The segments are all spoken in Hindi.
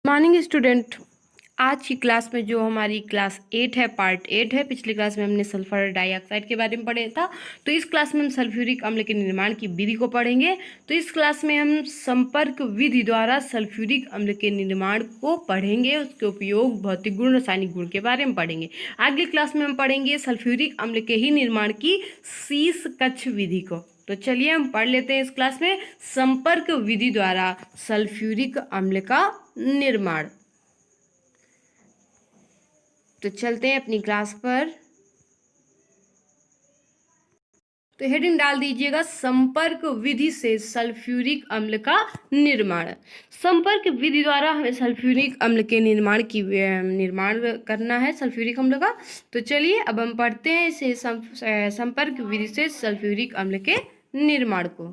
Morning student. आज की क्लास में जो हमारी क्लास 8 है, पार्ट 8 है। पिछली क्लास में हमने सल्फर डाइऑक्साइड के बारे में पढ़ा था, तो इस क्लास में हम सल्फ्यूरिक अम्ल के निर्माण की विधि को पढ़ेंगे। तो इस क्लास में हम संपर्क विधि द्वारा सल्फ्यूरिक अम्ल के निर्माण को पढ़ेंगे, उसके उपयोग, भौतिक गुण, रासायनिक गुण के बारे में पढ़ेंगे। अगली क्लास में हम पढ़ेंगे सल्फ्यूरिक अम्ल के ही निर्माण की शीश कक्ष विधि को। तो चलिए हम पढ़ लेते हैं इस क्लास में संपर्क विधि द्वारा सल्फ्यूरिक अम्ल का निर्माण। तो चलते हैं अपनी क्लास पर। तो हेडिंग डाल दीजिएगा संपर्क विधि से सल्फ्यूरिक अम्ल का निर्माण। संपर्क विधि द्वारा हमें सल्फ्यूरिक अम्ल के निर्माण करना है, सल्फ्यूरिक अम्ल का। तो चलिए अब हम पढ़ते हैं इसे संपर्क विधि से सल्फ्यूरिक अम्ल के निर्माण को।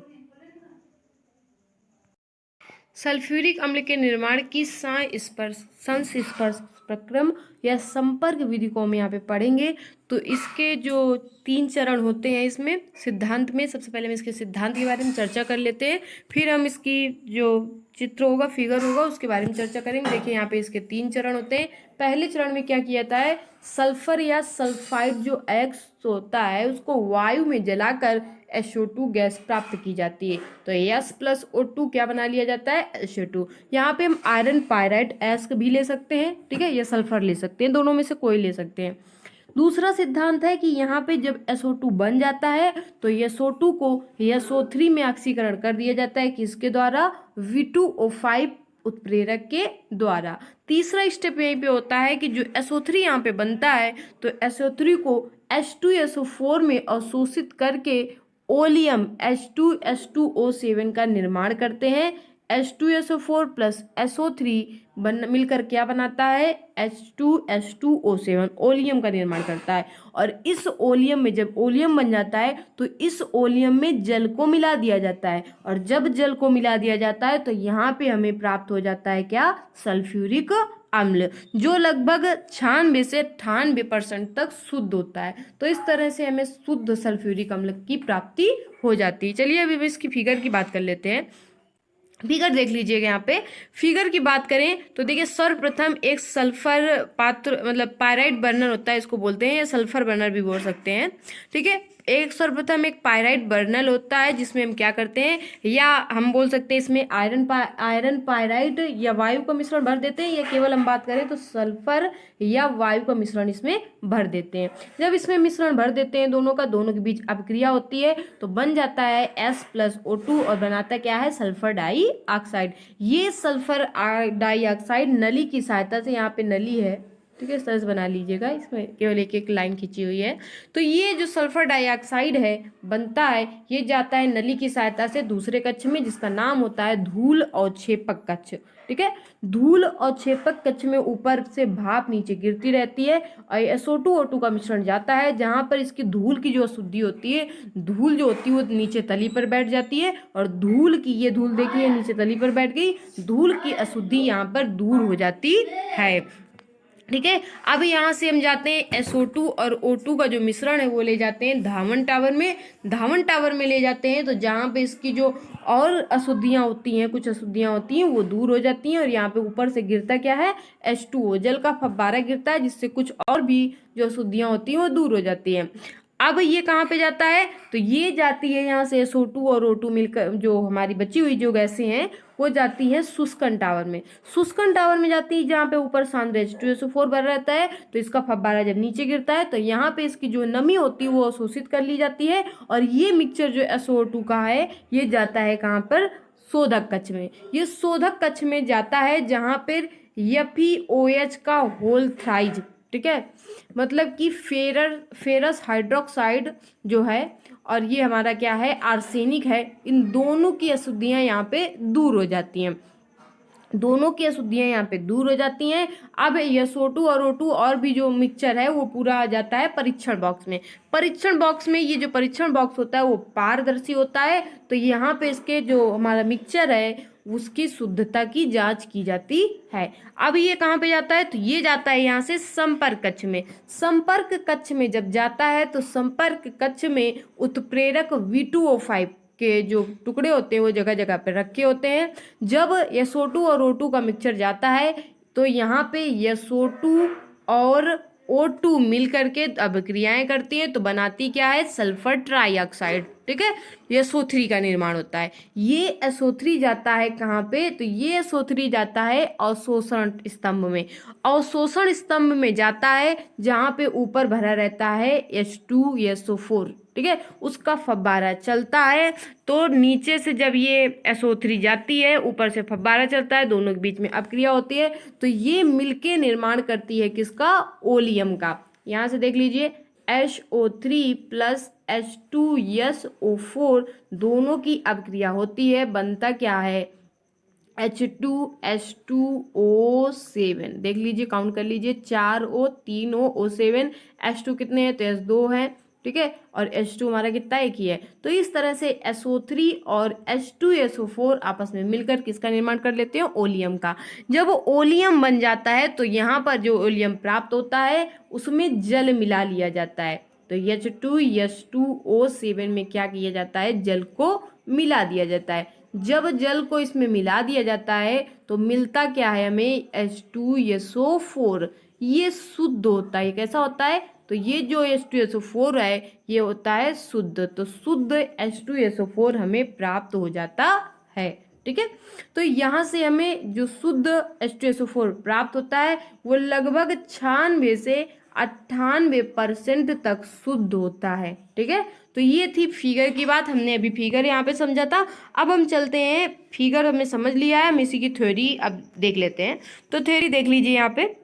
सल्फ्यूरिक अम्ल के निर्माण की संस्पर्श प्रक्रम या संपर्क विधि को हम यहाँ पे पढ़ेंगे। तो इसके जो 3 चरण होते हैं इसमें सिद्धांत में, सबसे पहले हम इसके सिद्धांत के बारे में चर्चा कर लेते हैं, फिर हम इसकी जो चित्र होगा, फिगर होगा, उसके बारे में चर्चा करेंगे। देखिए यहाँ पे इसके 3 चरण होते हैं। पहले चरण में क्या किया जाता है, सल्फर या सल्फाइड जो एक्स होता है उसको वायु में जलाकर SO2 गैस प्राप्त की जाती है। तो S+O2 क्या बना लिया जाता है, SO2। यहाँ पे हम आयरन पायराइड एस भी ले सकते हैं, ठीक है, या सल्फर ले सकते हैं, दोनों में से कोई ले सकते हैं। दूसरा सिद्धांत है कि यहाँ पे जब SO2 बन जाता है तो SO2 को SO3 में ऑक्सीकरण कर दिया जाता है, किसके द्वारा, V2O5 उत्प्रेरक के द्वारा। तीसरा स्टेप यहीं पे होता है कि जो SO3 यहाँ पे बनता है तो SO3 को H2SO4 में अवशोषित करके ओलियम H2H2O7 का निर्माण करते हैं। H2SO4 प्लस SO3 मिलकर क्या बनाता है, H2H2O7 ओलियम का निर्माण करता है। और इस ओलियम में जब ओलियम बन जाता है तो इस ओलियम में जल को मिला दिया जाता है, और जब जल को मिला दिया जाता है तो यहाँ पे हमें प्राप्त हो जाता है क्या, सल्फ्यूरिक अम्ल, जो लगभग 96 से 98% तक शुद्ध होता है। तो इस तरह से हमें शुद्ध सल्फ्यूरिक अम्ल की प्राप्ति हो जाती है। चलिए अभी इसकी फिगर की बात कर लेते हैं। फिगर देख लीजिएगा। यहाँ पे फिगर की बात करें तो देखिए सर्वप्रथम एक सल्फर पात्र मतलब पायराइड बर्नर होता है, इसको बोलते हैं, या सल्फर बर्नर भी बोल सकते हैं, ठीक है। एक सर्वप्रथम एक पायराइड बर्नर होता है जिसमें हम क्या करते हैं, या हम बोल सकते हैं इसमें आयरन पायराइड या वायु का मिश्रण भर देते हैं, या केवल हम बात करें तो सल्फर या वायु का मिश्रण इसमें भर देते हैं। जब इसमें मिश्रण भर देते हैं दोनों के बीच अभिक्रिया होती है तो बन जाता है S+O2 और बनाता क्या है, सल्फर डाइऑक्साइड। ये सल्फर डाइऑक्साइड नली की सहायता से, यहाँ पे नली है, ठीक है, इस तरह से बना लीजिएगा, इसमें केवल एक एक लाइन खींची हुई है। तो ये जो सल्फर डाइऑक्साइड है बनता है, ये जाता है नली की सहायता से दूसरे कक्ष में जिसका नाम होता है धूल अवक्षेपक कक्ष, ठीक है। धूल अवक्षेपक कक्ष में ऊपर से भाप नीचे गिरती रहती है और SO2O2 का मिश्रण जाता है, जहां पर इसकी धूल की जो अशुद्धि होती है, धूल जो होती है वो नीचे तली पर बैठ जाती है, और धूल की ये धूल देखिए नीचे तली पर बैठ गई, धूल की अशुद्धि यहाँ पर दूर हो जाती है, ठीक है। अब यहाँ से हम जाते हैं SO2 और O2 का जो मिश्रण है वो ले जाते हैं धावन टावर में। धावन टावर में ले जाते हैं तो जहाँ पे इसकी जो और अशुद्धियाँ होती हैं, कुछ अशुद्धियाँ होती हैं वो दूर हो जाती हैं, और यहाँ पे ऊपर से गिरता क्या है, H2O, जल का फव्वारा गिरता है, जिससे कुछ और भी जो अशुद्धियाँ होती हैं वो दूर हो जाती हैं। अब ये कहाँ पे जाता है, तो ये जाती है यहाँ से SO2 और O2 मिलकर, जो हमारी बची हुई जो गैसें हैं वो जाती है शुष्कन टावर में। शुष्कन टावर में जाती है जहाँ पे ऊपर सांद्र H2SO4 भर रहता है, तो इसका फव्वारा जब नीचे गिरता है तो यहाँ पे इसकी जो नमी होती है वो अवशोषित कर ली जाती है, और ये मिक्सचर जो SO2 का है ये जाता है कहाँ पर, शोधक कक्ष में। ये शोधक कक्ष में जाता है जहाँ पर FeOH का होल थ्राइज, ठीक है, मतलब कि फेरस हाइड्रोक्साइड जो है और ये हमारा क्या है, आर्सेनिक है, इन दोनों की अशुद्धियाँ यहाँ पे दूर हो जाती हैं, दोनों की अशुद्धियाँ यहाँ पे दूर हो जाती हैं। अब SO2 और O2 और भी जो मिक्सचर है वो पूरा आ जाता है परीक्षण बॉक्स में। परीक्षण बॉक्स में, ये जो परीक्षण बॉक्स होता है वो पारदर्शी होता है, तो यहाँ पे इसके जो हमारा मिक्सचर है उसकी शुद्धता की जांच की जाती है। अब ये कहाँ पे जाता है, तो ये जाता है यहाँ से संपर्क कक्ष में। संपर्क कक्ष में जब जाता है तो संपर्क कक्ष में उत्प्रेरक V2O5 के जो टुकड़े होते हैं वो जगह जगह पर रखे होते हैं। जब SO2 और O2 का मिक्सचर जाता है तो यहाँ पे SO2 और O2 मिल करके अभिक्रियाएं करती हैं तो बनाती क्या है, सल्फर ट्राईऑक्साइड। ठीक है, SO3 का निर्माण होता है। ये SO3 जाता है कहाँ पे, तो ये SO3 जाता है अवशोषण स्तंभ में। अवशोषण स्तंभ में जाता है जहाँ पे ऊपर भरा रहता है H2SO4। ठीक है, उसका फव्वारा चलता है। तो नीचे से जब ये SO3 जाती है, ऊपर से फव्वारा चलता है, दोनों के बीच में अपक्रिया होती है तो ये मिलके निर्माण करती है किसका, ओलियम का। यहाँ से देख लीजिए SO3 प्लस H2SO4 दोनों की अपक्रिया होती है, बनता क्या है H2H2O7। देख लीजिए, काउंट कर लीजिए, 4O 3O O7। H2 कितने हैं, तो H2 है। ठीक है, और H2 हमारा कितना, एक ही है। तो इस तरह से SO3 और H2SO4 आपस में मिलकर किसका निर्माण कर लेते हैं, ओलियम का। जब ओलियम बन जाता है तो यहाँ पर जो ओलियम प्राप्त होता है उसमें जल मिला लिया जाता है। तो H2H2O7 में क्या किया जाता है, जल को मिला दिया जाता है। जब जल को इसमें मिला दिया जाता है तो मिलता क्या है हमें, H2SO4। ये शुद्ध होता है। कैसा होता है, तो ये जो H2SO4 है ये होता है शुद्ध। तो शुद्ध H2SO4 हमें प्राप्त हो जाता है। ठीक है, तो यहाँ से हमें जो शुद्ध H2SO4 प्राप्त होता है वो लगभग 96 से 98% तक शुद्ध होता है। ठीक है, तो ये थी फिगर की बात। हमने अभी फिगर यहाँ पे समझा था। अब हम चलते हैं, फिगर हमने समझ लिया है, हम इसी की थ्योरी अब देख लेते हैं। तो थ्योरी देख लीजिए यहाँ पे।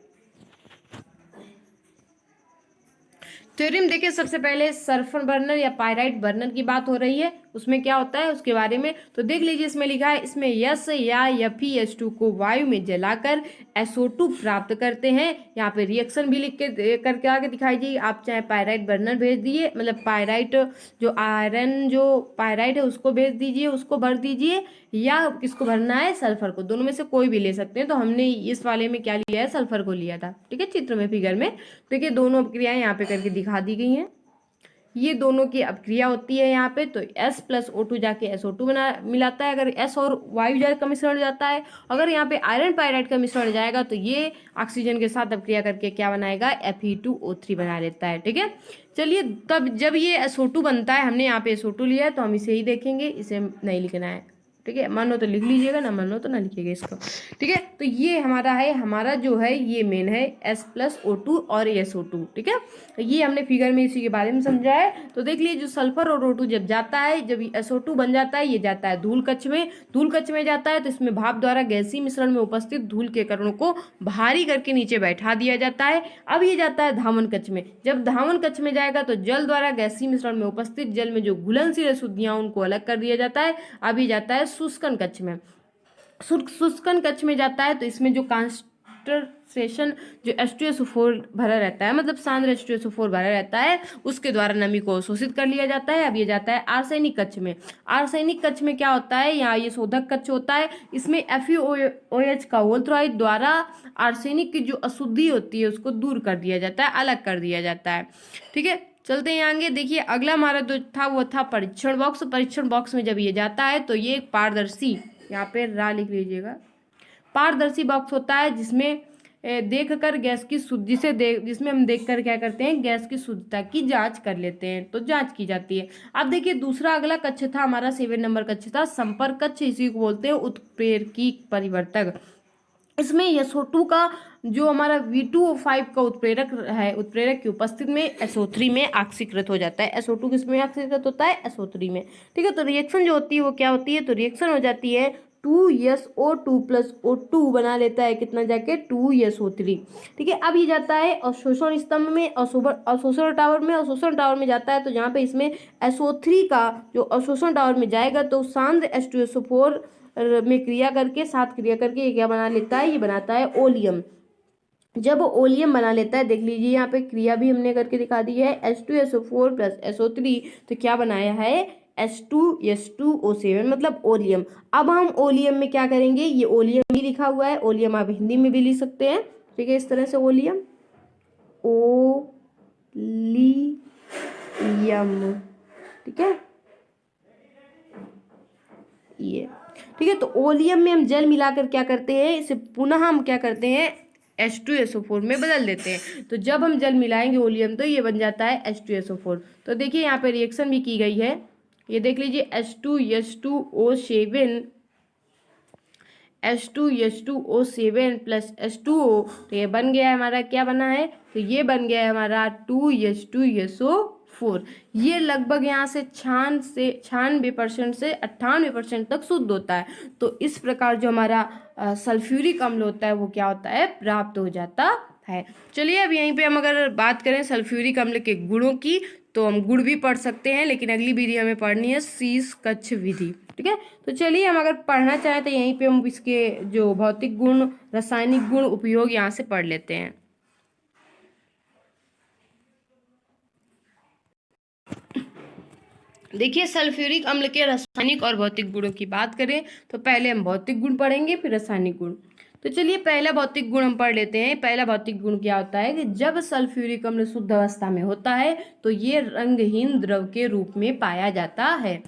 थ्योरी में देखिए, सबसे पहले सल्फर बर्नर या पायराइट बर्नर की बात हो रही है, उसमें क्या होता है उसके बारे में तो देख लीजिए। इसमें लिखा है, इसमें यस या FeS2 को वायु में जलाकर SO2 प्राप्त करते हैं। यहाँ पे रिएक्शन भी लिख के करके आगे दिखाई दीजिए। आप चाहे पायराइट बर्नर भेज दिए, मतलब पायराइट जो आयरन जो पायराइट है उसको भेज दीजिए, उसको भर दीजिए, या किसको भरना है, सल्फर को। दोनों में से कोई भी ले सकते हैं। तो हमने इस वाले में क्या लिया है, सल्फर को लिया था। ठीक है, चित्र में फिगर में देखिए दोनों अपक्रियाएं यहाँ पे करके दिखा दी गई हैं। ये दोनों की अपक्रिया होती है यहाँ पे। तो S प्लस O2 जाके SO2 बना मिलाता है। अगर S और वायु जाए का मिश्रण जाता है, अगर यहाँ पे आयरन पायराइड का मिश्रण जाएगा तो ये ऑक्सीजन के साथ अपक्रिया करके क्या बनाएगा, Fe2O3 बना लेता है। ठीक है, चलिए तब जब ये SO2 बनता है, हमने यहाँ पे SO2 लिया है तो हम इसे ही देखेंगे, इसे नहीं लिखना है। ठीक है, मानो तो लिख लीजिएगा, ना मानो तो ना लिखिएगा इसको। ठीक है, तो ये हमारा है, हमारा जो है ये मेन है S प्लस O2 और SO2। ठीक है, ये हमने फिगर में इसी के बारे में समझा है। तो देख लीजिए, जो सल्फर और O2 जब जाता है, जब SO2 बन जाता है, ये जाता है धूल कक्ष में। धूल कक्ष में जाता है तो इसमें भाप द्वारा गैसीय मिश्रण में उपस्थित धूल के कणों को भारी करके नीचे बैठा दिया जाता है। अब ये जाता है धावन कक्ष में। जब धावन कक्ष में जाएगा तो जल द्वारा गैसीय मिश्रण में उपस्थित जल में जो घुलनशील अशुद्धियां उनको अलग कर दिया जाता है। अब ये जाता है शुष्कन कक्ष में। शुष्कन कक्ष में जाता है तो इसमें जो कॉन्सन्ट्रेशन जो H2SO4 भरा रहता है, मतलब सांद्र H2SO4 भरा रहता है, उसके द्वारा नमी को शोषित कर लिया जाता है। अब ये जाता है आर्सेनिक कक्ष में। आर्सेनिक कक्ष में क्या होता है, यहाँ ये शोधक कक्ष होता है। इसमें FeOH का वोल्थ्राइड द्वारा आर्सेनिक की जो अशुद्धि होती है उसको दूर कर दिया जाता है, अलग कर दिया जाता है। ठीक है, चलते हैं आगे। देखिए, अगला हमारा जो था वो था परीक्षण बॉक्स। परीक्षण बॉक्स में जब ये जाता है तो ये एक पारदर्शी, यहाँ पे रा लिख लीजिएगा, पारदर्शी बॉक्स होता है जिसमें देखकर गैस की शुद्धि से जिसमें हम देखकर क्या करते हैं, गैस की शुद्धता की जांच कर लेते हैं। तो जांच की जाती है। अब देखिए, दूसरा अगला कक्ष था हमारा 7 नंबर कक्ष था संपर्क कक्ष। इसी को बोलते हैं उत्प्रेरकी परिवर्तक। इसमें SO2 का जो हमारा V2O5 का उत्प्रेरक है, उत्प्रेरक की उपस्थिति में SO3 में ऑक्सीकृत हो जाता है। SO2 किसमें ऑक्सीकृत होता है, SO3 में। ठीक है, तो रिएक्शन जो होती है वो क्या होती है, तो रिएक्शन हो जाती है 2SO2 प्लस O2 बना लेता है कितना जाके 2SO3। ठीक है, अब ये जाता है अवशोषण स्तंभ में, अवशोषण टावर में। अवशोषण टावर में जाता है तो जहाँ पे इसमें SO3 का जो अवशोषण टावर में जाएगा तो सांद्र H2SO4 में क्रिया करके, साथ क्रिया करके ये क्या बना लेता है, ये बनाता है ओलियम। जब ओलियम बना लेता है, देख लीजिए यहाँ पे क्रिया भी हमने करके दिखा दी है, H2SO4 प्लस SO3 तो क्या बनाया है, H2S2O7 मतलब ओलियम। अब हम ओलियम में क्या करेंगे, ये ओलियम भी लिखा हुआ है, ओलियम आप हिंदी में भी लिख सकते हैं। ठीक है, इस तरह से ओलियम, ओलियम। ठीक है, ये, ठीक है। तो ओलियम में हम जल मिलाकर क्या करते हैं, इसे पुनः हम क्या करते हैं H2SO4 में बदल देते हैं। तो जब हम जल मिलाएंगे ओलियम तो ये बन जाता है H2SO4। तो देखिए यहाँ पे रिएक्शन भी की गई है, ये देख लीजिए H2S2O7 H2S2O7 प्लस H2O, तो ये बन गया है हमारा, क्या बना है, तो ये बन गया है हमारा 2H2SO4। ये लगभग यहाँ से 96% से 98% तक शुद्ध होता है। तो इस प्रकार जो हमारा सल्फ्यूरिक अम्ल होता है वो क्या होता है, प्राप्त हो जाता है। चलिए अब यहीं पे हम अगर बात करें सल्फ्यूरिक अम्ल के गुणों की, तो हम गुण भी पढ़ सकते हैं, लेकिन अगली विधि हमें पढ़नी है शीश कक्ष विधि, ठीक है। तो चलिए हम अगर पढ़ना चाहें तो यहीं पे हम इसके जो भौतिक गुण, रासायनिक गुण, उपयोग यहाँ से पढ़ लेते हैं। देखिए सल्फ्यूरिक अम्ल के रासायनिक और भौतिक गुणों की बात करें तो पहले हम भौतिक गुण पढ़ेंगे, फिर रासायनिक गुण। तो चलिए पहला भौतिक गुण हम पढ़ लेते हैं। पहला भौतिक गुण क्या होता है कि जब सल्फ्यूरिक अम्ल शुद्ध अवस्था में होता है तो ये रंगहीन द्रव के रूप में पाया जाता है।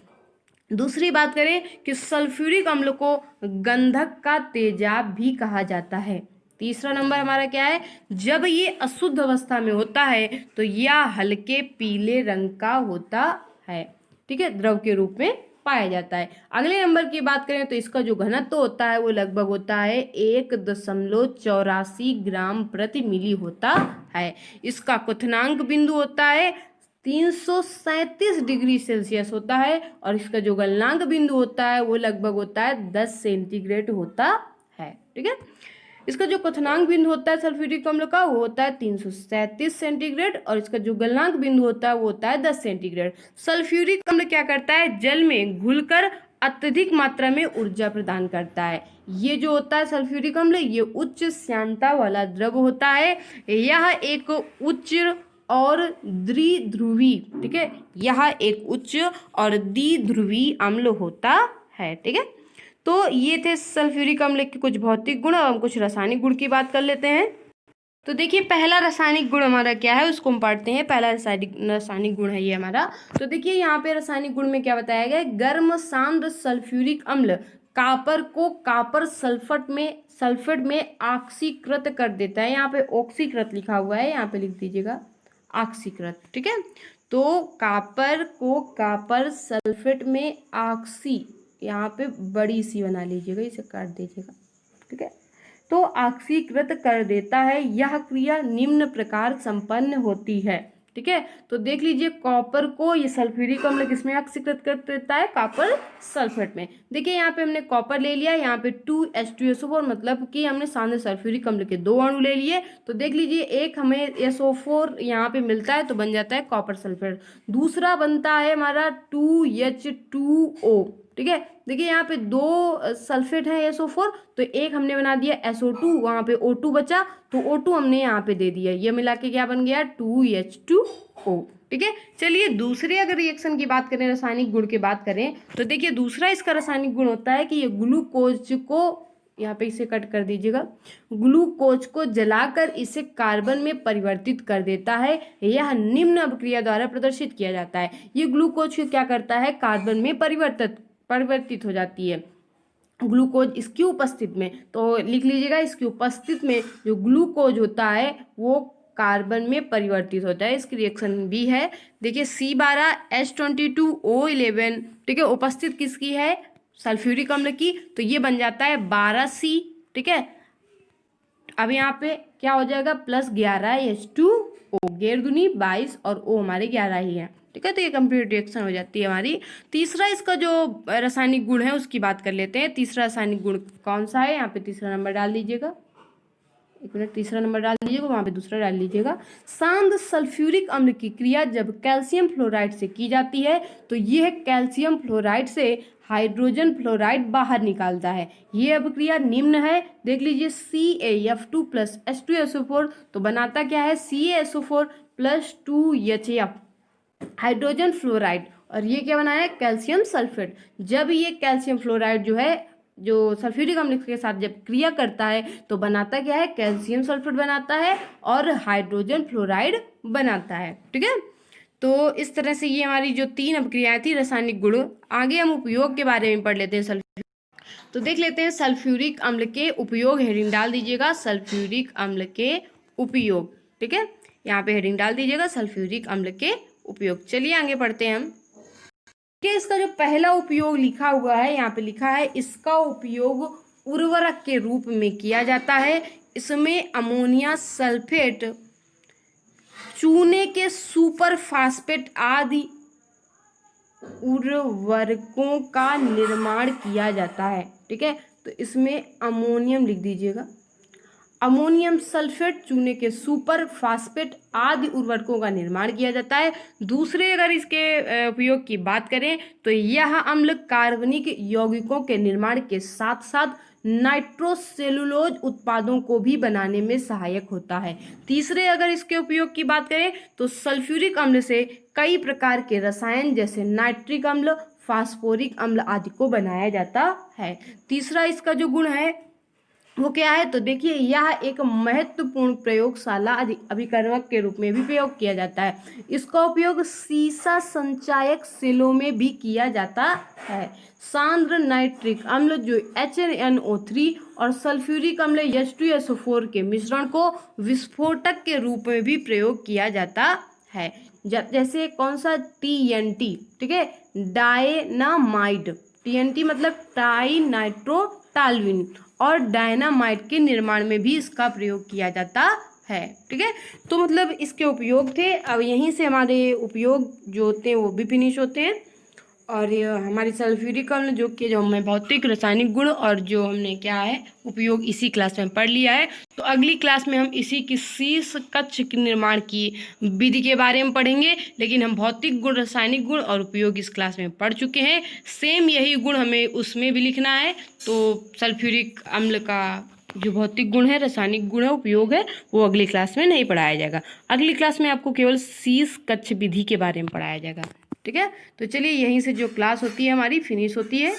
दूसरी बात करें कि सल्फ्यूरिक अम्ल को गंधक का तेजाब भी कहा जाता है। तीसरा नंबर हमारा क्या है, जब ये अशुद्ध अवस्था में होता है तो यह हल्के पीले रंग का होता है, ठीक है, द्रव के रूप में पाया जाता है। अगले नंबर की बात करें तो इसका जो घनत्व होता है वो लगभग होता है 1.84 ग्राम प्रति मिली होता है। इसका क्वथनांक बिंदु होता है 337 डिग्री सेल्सियस होता है, और इसका जो गलनांक बिंदु होता है वो लगभग होता है 10 सेंटीग्रेड होता है, ठीक है। इसका जो क्वथनांक बिंदु होता है सल्फ्यूरिक अम्ल का वो होता है 337 सेंटीग्रेड, और इसका जो गलनांक बिंदु होता है वो होता है 10 सेंटीग्रेड। सल्फ्यूरिक अम्ल क्या करता है, जल में घुलकर अत्यधिक मात्रा में ऊर्जा प्रदान करता है। ये जो होता है सल्फ्यूरिक अम्ल, ये उच्च श्यानता वाला द्रव होता है। यह एक उच्च और द्विध्रुवी, ठीक है, यह एक उच्च और द्विध्रुवी अम्ल होता है, ठीक है। तो ये थे सल्फ्यूरिक अम्ल के कुछ भौतिक गुण। और हम कुछ रासायनिक गुण की बात कर लेते हैं। तो देखिए पहला रासायनिक गुण हमारा क्या है उसको हम पढ़ते हैं। पहला रासायनिक गुण है ये हमारा। तो देखिए यहाँ पे रासायनिक गुण में क्या बताया गया है, गर्म सांद्र सल्फ्यूरिक अम्ल कापर को कापर सल्फेट में ऑक्सीकृत कर देता है। यहाँ पे ऑक्सीकृत लिखा हुआ है, यहाँ पे लिख दीजिएगा ऑक्सीकृत, ठीक है। तो कापर को कापर सल्फेट में ऑक्सी, यहाँ पे बड़ी सी बना लीजिएगा, इसे काट दीजिएगा, ठीक है। तो ऑक्सीकृत कर देता है। यह क्रिया निम्न प्रकार संपन्न होती है, ठीक है। तो देख लीजिए कॉपर को ये सल्फ्यूरिक अम्ल किसमें ऑक्सीकृत कर देता है, कॉपर सल्फेट में। देखिए यहाँ पे हमने कॉपर ले लिया, यहाँ पे 2H2SO4 मतलब कि हमने सांद्र सल्फ्यूरिक अम्ल के 2 अणु ले लिए। तो देख लीजिए एक हमें SO4 यहाँ पे मिलता है तो बन जाता है कॉपर सल्फेट। दूसरा बनता है हमारा 2H2O, ठीक है। देखिए यहाँ पे 2 सल्फेट है SO4, तो एक हमने बना दिया SO2, वहाँ पे O2 बचा तो O2 हमने यहाँ पे दे दिया, ये मिला के क्या बन गया 2H2O, ठीक है। चलिए दूसरे अगर रिएक्शन की बात करें, रासायनिक गुण की बात करें, तो देखिए दूसरा इसका रासायनिक गुण होता है कि ये ग्लूकोज को, यहाँ पे इसे कट कर दीजिएगा, ग्लूकोज को जलाकर इसे कार्बन में परिवर्तित कर देता है। यह निम्न अभिक्रिया द्वारा प्रदर्शित किया जाता है। ये ग्लूकोज क्या करता है, कार्बन में परिवर्तित हो जाती है ग्लूकोज इसकी उपस्थिति में। तो लिख लीजिएगा इसकी उपस्थिति में जो ग्लूकोज होता है वो कार्बन में परिवर्तित होता है। इसकी रिएक्शन भी है, देखिए C12H22O11, ठीक है, उपस्थित किसकी है, सल्फ्यूरिक अम्ल की, तो ये बन जाता है 12C, ठीक है। अब यहाँ पे क्या हो जाएगा प्लस 11H2O, 11 दूनी 22 और O हमारे 11 ही है, ठीक है। तो ये कंप्लीट रिएक्शन हो जाती है हमारी। तीसरा इसका जो रासायनिक गुण है उसकी बात कर लेते हैं। तीसरा रासायनिक गुण कौन सा है, यहाँ पे तीसरा नंबर डाल दीजिएगा, एक मिनट, तीसरा नंबर डाल लीजिएगा, वहाँ पे दूसरा डाल लीजिएगा। सांद्र सल्फ्यूरिक अम्ल की क्रिया जब कैल्शियम फ्लोराइड से की जाती है तो यह कैल्शियम फ्लोराइड से हाइड्रोजन फ्लोराइड बाहर निकालता है। यह अभिक्रिया निम्न है, देख लीजिए CaF2 प्लस H2SO4, तो बनाता क्या है CaSO4 plus 2HF hydrogen fluoride, और ये क्या बनाया है कैल्शियम सल्फेट। जब ये कैल्शियम फ्लोराइड जो है जो सल्फ्यूरिक अम्ल के साथ जब क्रिया करता है तो बनाता क्या है कैल्शियम सल्फेट बनाता है और हाइड्रोजन फ्लोराइड बनाता है, ठीक है। तो इस तरह से ये हमारी जो 3 अभिक्रियाएं थी रासायनिक गुण। आगे हम उपयोग के बारे में पढ़ लेते हैं। तो देख लेते हैं सल्फ्यूरिक अम्ल के उपयोग। हेडिंग डाल दीजिएगा सल्फ्यूरिक अम्ल के उपयोग। ठीक है, यहाँ पे हेडिंग डाल दीजिएगा सल्फ्यूरिक अम्ल के उपयोग। चलिए आगे पढ़ते हैं हम। इसका जो पहला उपयोग लिखा हुआ है, यहाँ पे लिखा है इसका उपयोग उर्वरक के रूप में किया जाता है। इसमें अमोनिया सल्फेट, चूने के सुपर फास्फेट आदि उर्वरकों का निर्माण किया जाता है। ठीक है, तो इसमें अमोनियम लिख दीजिएगा, अमोनियम सल्फेट, चूने के सुपर फास्फेट आदि उर्वरकों का निर्माण किया जाता है। दूसरे अगर इसके उपयोग की बात करें तो यह अम्ल कार्बनिक यौगिकों के निर्माण के साथ साथ नाइट्रोसेलुलोज उत्पादों को भी बनाने में सहायक होता है। तीसरे अगर इसके उपयोग की बात करें तो सल्फ्यूरिक अम्ल से कई प्रकार के रसायन जैसे नाइट्रिक अम्ल, फास्फोरिक अम्ल आदि को बनाया जाता है। तीसरा इसका जो गुण है वो क्या है, तो देखिए यह एक महत्वपूर्ण प्रयोगशाला अभिकर्मक के रूप में भी प्रयोग किया जाता है। इसका उपयोग सीसा संचायक सेलों में भी किया जाता है। सांद्र नाइट्रिक अम्ल जो HNO3 और सल्फ्यूरिक अम्ल H2SO4 के मिश्रण को विस्फोटक के रूप में भी प्रयोग किया जाता है। जैसे कौन सा, TNT। ठीक है, डायनामाइड, TNT मतलब टाई नाइट्रोटालुइन, और डायनामाइट के निर्माण में भी इसका प्रयोग किया जाता है। ठीक है, तो मतलब इसके उपयोग थे। अब यहीं से हमारे उपयोग जो होते हैं वो भी फिनिश होते हैं। और ये हमारी सल्फ्यूरिक अम्ल जो कि जो हमें भौतिक रासायनिक गुण और जो हमने क्या है उपयोग इसी क्लास में पढ़ लिया है। तो अगली क्लास में हम इसी की शीर्ष कक्ष के निर्माण की विधि के बारे में पढ़ेंगे। लेकिन हम भौतिक गुण, रासायनिक गुण और उपयोग इस क्लास में पढ़ चुके हैं। सेम यही गुण हमें उसमें भी लिखना है। तो सल्फ्यूरिक अम्ल का जो भौतिक गुण है, रासायनिक गुण है, उपयोग है, वो अगली क्लास में नहीं पढ़ाया जाएगा। अगली क्लास में आपको केवल शीर्ष कक्ष विधि के बारे में पढ़ाया जाएगा। ठीक है, तो चलिए यहीं से जो क्लास होती है हमारी फिनिश होती है।